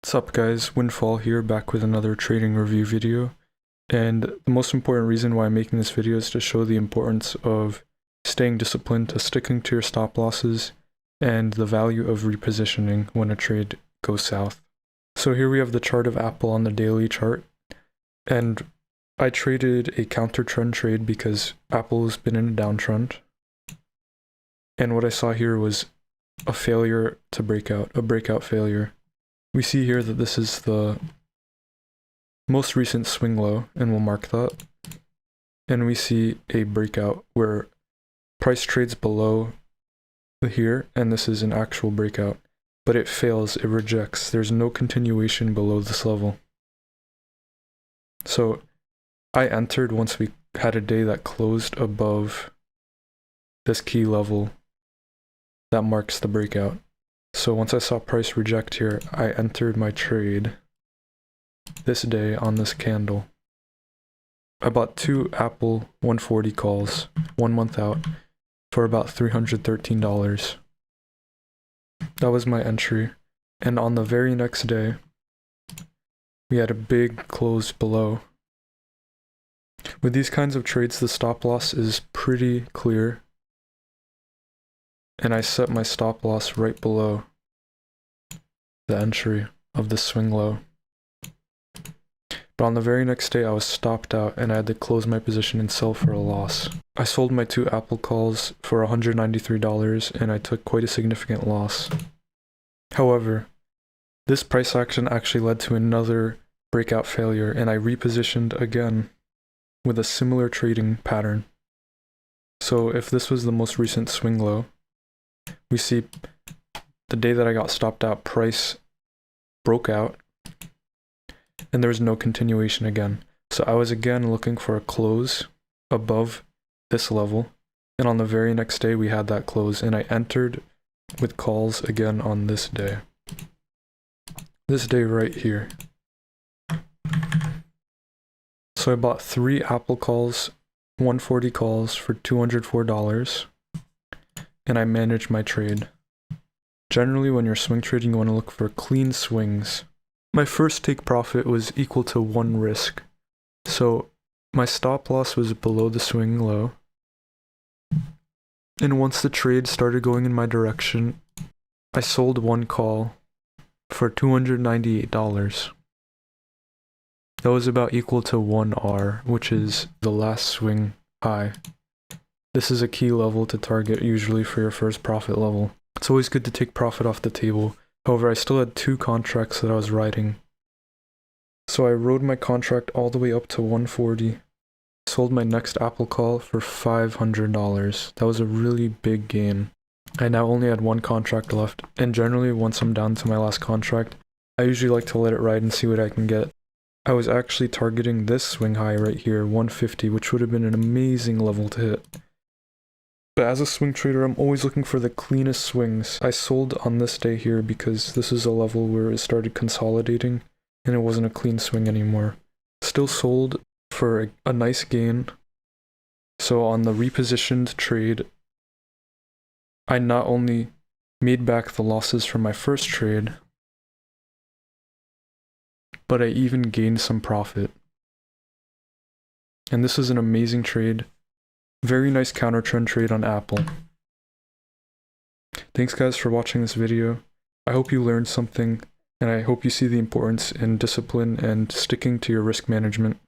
What's up guys, Windfall here, back with another trading review video. And the most important reason why I'm making this video is to show the importance of staying disciplined, to sticking to your stop losses, and the value of repositioning when a trade goes south. So here we have the chart of Apple on the daily chart, and I traded a counter trend trade because Apple's been in a downtrend. And what I saw here was a failure to break out, a breakout failure. We see here that this is the most recent swing low, and we'll mark that. And we see a breakout where price trades below here, and this is an actual breakout. But it fails, it rejects. There's no continuation below this level. So I entered once we had a day that closed above this key level that marks the breakout. So once I saw price reject here, I entered my trade this day on this candle. I bought 2 Apple 140 calls, 1 month out, for about $313. That was my entry. And on the very next day, we had a big close below. With these kinds of trades, the stop loss is pretty clear. And I set my stop loss right below the entry of the swing low. But on the very next day, I was stopped out and I had to close my position and sell for a loss. I sold my 2 Apple calls for $193 and I took quite a significant loss. However, this price action actually led to another breakout failure and I repositioned again with a similar trading pattern. So if this was the most recent swing low, we see the day that I got stopped out, price broke out and there was no continuation again. So I was again looking for a close above this level, and on the very next day we had that close and I entered with calls again on this day. This day right here. So I bought 3 Apple calls, 140 calls for $204. And I managed my trade. Generally, when you're swing trading, you want to look for clean swings. My first take profit was equal to 1 risk. So my stop loss was below the swing low. And once the trade started going in my direction, I sold 1 call for $298. That was about equal to 1 R, which is the last swing high. This is a key level to target usually for your first profit level. It's always good to take profit off the table. However, I still had 2 contracts that I was riding. So I rode my contract all the way up to 140. Sold my next Apple call for $500. That was a really big gain. I now only had 1 contract left, and generally once I'm down to my last contract, I usually like to let it ride and see what I can get. I was actually targeting this swing high right here, 150, which would have been an amazing level to hit. But as a swing trader, I'm always looking for the cleanest swings. I sold on this day here because this is a level where it started consolidating and it wasn't a clean swing anymore. Still sold for a nice gain. So on the repositioned trade, I not only made back the losses from my first trade, but I even gained some profit. And this is an amazing trade. Very nice counter trend trade on Apple. Thanks guys for watching this video. I hope you learned something, and I hope you see the importance in discipline and sticking to your risk management.